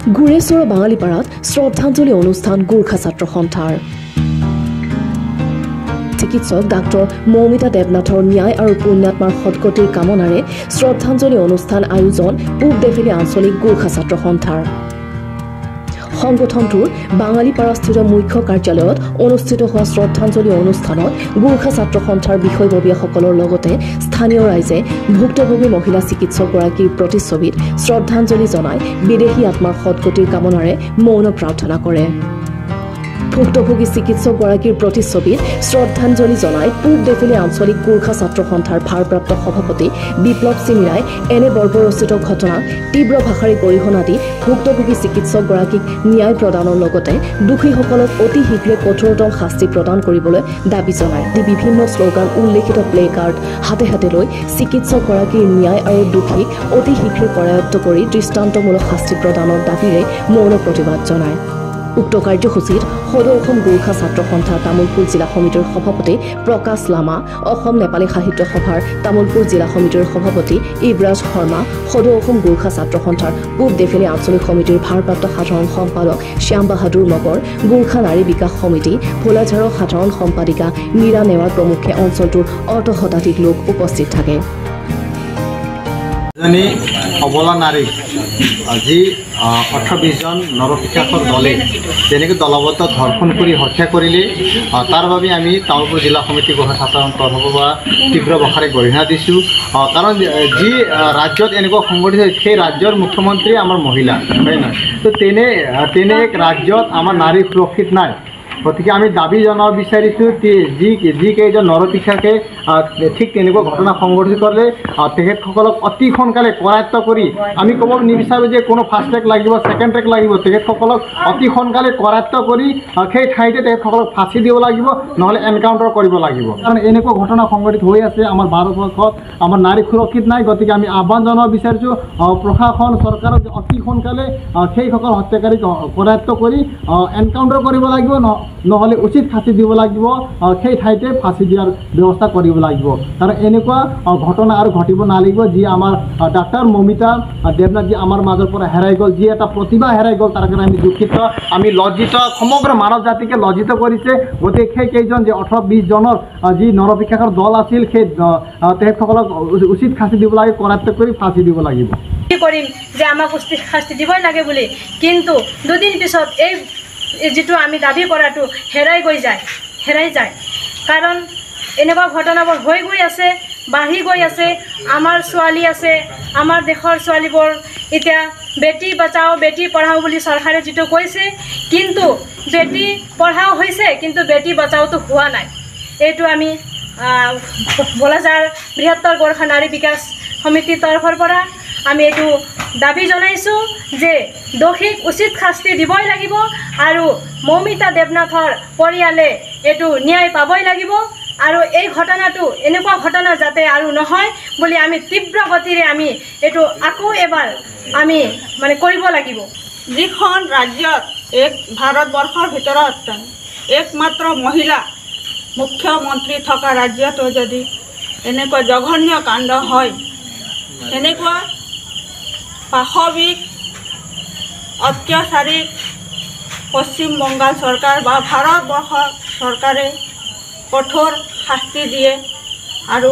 গুৰেশ্বৰ বাঙালীপাৰাত শ্ৰদ্ধাঞ্জলি অনুষ্ঠান গোৰ্খা ছাত্ৰ সন্থাৰ চিকিৎসক ডাক্তৰ মৌমিতা দেৱনাথৰ ন্যায় আৰু পুণ্যাত্মাৰ সৎগতিৰ কামনাৰে শ্ৰদ্ধাঞ্জলি অনুষ্ঠান আয়োজন পূব দেফেলি আঞ্চলিক গোৰ্খা ছাত্ৰ সন্থাৰ সংগঠনটোৰ বাঙালীপাৰাস্থিত মুখ্য কাৰ্যালয়ত অনুষ্ঠিত হোৱা শ্ৰদ্ধাঞ্জলি অনুষ্ঠানত গোৰ্খা ছাত্ৰ সন্থাৰ বিষয়ববীয়াসকলৰ লগতে স্থানীয় ৰাইজে ভুক্তভোগী মহিলা চিকিৎসকগৰাকীৰ প্ৰতিচ্ছবিত শ্ৰদ্ধাঞ্জলি জনাই বিদেশী আত্মাৰ সৎগতিৰ কামনাৰে মৌন প্ৰাৰ্থনা কৰে। ভুক্তভোগী চিকিৎসকগৰাকীৰ প্ৰতিচ্ছবিত শ্ৰদ্ধাঞ্জলি জনাই পূব দেফেলি আঞ্চলিক গোৰ্খা ছাত্ৰ সন্থাৰ ভাৰপ্ৰাপ্ত সভাপতি বিপ্লৱ সিংৰাই এনে বৰ্বৰচিত ঘটনাক তীব্ৰ ভাষাৰে গৰিহণা দি ভুক্তভোগী চিকিৎসকগৰাকীক ন্যায় প্ৰদানৰ লগতে দোষীসকলক অতি শীঘ্ৰে কঠোৰতম শাস্তি প্ৰদান কৰিবলৈ দাবী জনায়। বিভিন্ন শ্লোগান উল্লেখিত প্লে কাৰ্ড হাতে হাতে লৈ চিকিৎসকগৰাকীৰ ন্যায় আৰু দোষীক অতি শীঘ্ৰে কৰায়ত্ব কৰি দৃষ্টান্তমূলক শাস্তি প্ৰদানৰ দাবীৰে মৌন প্ৰতিবাদ জনায়। উক্ত কাৰ্যসূচীত সদৌ অসম গোৰ্খা ছাত্ৰ সন্থাৰ তামোলপুৰ জিলা সমিতিৰ সভাপতি প্ৰকাশ লামা, অসম নেপালী সাহিত্য সভাৰ তামোলপুৰ জিলা সমিতিৰ সভাপতি ইব্ৰাজ শৰ্মা, সদৌ অসম গোৰ্খা ছাত্ৰ সন্থাৰ পূব দেফেলি আঞ্চলিক সমিতিৰ ভাৰপ্ৰাপ্ত সাধাৰণ সম্পাদক শ্যাম বাহাদুৰ মগৰ, গোৰ্খা নাৰী বিকাশ সমিতি, ভোলাঝাৰৰ সাধাৰণ সম্পাদিকা মীৰা নেৱাৰ প্ৰমুখ্যে অঞ্চলটোৰ অৰ্ধশতাধিক লোক উপস্থিত থাকে। সবলা নাৰী আজি 18-20 জন নৰপিশাচৰ দলে যেনেকৈ দলবদ্ধ ধৰ্ষণ কৰি হত্যা কৰিলে তাৰ বাবে আমি তামোলপুৰ জিলা সমিতি গোৰ্খা ছাত্ৰ সন্থাৰ তৰফৰ পৰা তীব্ৰ ভাষাৰে গৰিহণা দিছোঁ। কাৰণ যি ৰাজ্যত এনেকুৱা সংঘটিত হয় সেই ৰাজ্যৰ মুখ্যমন্ত্ৰী আমাৰ মহিলা হয় নহয়, তো তেনে এক ৰাজ্যত আমাৰ নাৰী সুৰক্ষিত নাই। গতিকে আমি দাবী জনাব বিচাৰিছোঁ যিকেইজন নৰপিশাকে ঠিক তেনেকুৱা ঘটনা সংঘটিত কৰিলে তেখেতসকলক অতি সোনকালে কৰায়ত্ব কৰি, আমি ক'ব নিবিচাৰোঁ যে কোনো ফাৰ্ষ্ট ট্ৰেক লাগিব ছেকেণ্ড ট্ৰেক লাগিব, তেখেতসকলক অতি সোনকালে কৰায়ত্ব কৰি সেই ঠাইতে তেখেতসকলক ফাঁচি দিব লাগিব, নহ'লে এনকাউণ্টাৰ কৰিব লাগিব। কাৰণ এনেকুৱা ঘটনা সংঘটিত হৈ আছে আমাৰ ভাৰতবৰ্ষত, আমাৰ নাৰী সুৰক্ষিত নাই। গতিকে আমি আহ্বান জনাব বিচাৰিছোঁ প্ৰশাসন চৰকাৰক অতি সোনকালে সেইসকল হত্যাকাৰীক কৰায়ত্ব কৰি এনকাউণ্টাৰ কৰিব লাগিব, নহ'লে উচিত শাস্তি দিব লাগিব, সেই ঠাইতে ফাঁচি দিয়াৰ ব্যৱস্থা কৰিব লাগিব। কাৰণ এনেকুৱা ঘটনা আৰু ঘটিব নালাগিব। যি আমাৰ ডাক্তৰ মৌমিতা দেৱনাথ যি আমাৰ মাজৰ পৰা হেৰাই গ'ল, যি এটা প্ৰতিভা হেৰাই গ'ল, তাৰ কাৰণে আমি দুখিত, আমি লজ্জিত, সমগ্ৰ মানৱ জাতিকে লজ্জিত কৰিছে। গতিকে সেইকেইজন যে 18-20 জনৰ যি নৰপিশাচৰ দল আছিল, সেই তেখেতসকলক উচিত শাস্তি দিব লাগে, কৰায়ত্ব কৰি ফাঁচি দিব লাগিব। কৰিম যে আমাক শাস্তি দিবই লাগে বুলি, কিন্তু দুদিন পিছত এই যিটো আমি দাবী কৰাটো হেৰাই যায়। কাৰণ এনেকুৱা ঘটনাবোৰ হৈ গৈ আছে, বাঢ়ি গৈ আছে। আমাৰ ছোৱালী আছে, আমাৰ দেশৰ ছোৱালীবোৰ এতিয়া বেটি বচাও বেটি পঢ়াও বুলি চৰকাৰে যিটো কৈছে, কিন্তু বেটি পঢ়াও হৈছে কিন্তু বেটি বচাওটো হোৱা নাই। এইটো আমি ভোলাঝাৰ বৃহত্তৰ গোৰ্খা নাৰী বিকাশ সমিতিৰ তৰফৰ পৰা আমি এইটো দাবী জনাইছোঁ যে দোষীক উচিত শাস্তি দিবই লাগিব আৰু মৌমিতা দেৱনাথৰ পৰিয়ালে এইটো ন্যায় পাবই লাগিব। আৰু এই ঘটনাটো এনেকুৱা ঘটনা যাতে আৰু নহয় বুলি আমি তীব্ৰ গতিৰে আমি এইটো আকৌ এবাৰ আমি কৰিব লাগিব। যিখন ৰাজ্যত ভাৰতবৰ্ষৰ ভিতৰত একমাত্ৰ মহিলা মুখ্যমন্ত্ৰী থকা ৰাজ্যতো যদি এনেকুৱা জঘন্য কাণ্ড হয়, এনেকুৱা পাশবিক অত্যাচাৰীক পশ্চিম বংগাল চৰকাৰ বা ভাৰতবৰ্ষৰ চৰকাৰে কঠোৰ শাস্তি দিয়ে আৰু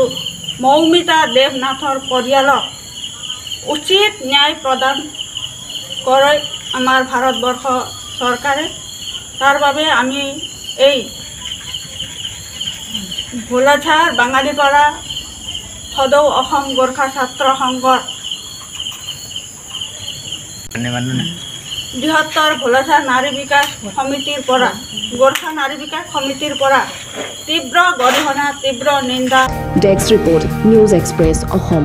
মৌমিতা দেৱনাথৰ পৰিয়ালক উচিত ন্যায় প্ৰদান কৰে আমাৰ ভাৰতবৰ্ষ চৰকাৰে। তাৰ বাবে আমি এই ভোলাঝাৰ বাঙালীপাৰা সদৌ অসম গোৰ্খা ছাত্ৰ সংঘৰ বৃহত্তৰ ভোলাঝাৰ নাৰী বিকাশ সমিতিৰ পৰা গোৰ্খা নাৰী বিকাশ সমিতিৰ পৰা তীব্ৰ গৰিহণা, তীব্ৰ নিন্দা। Desk report, news express Assam.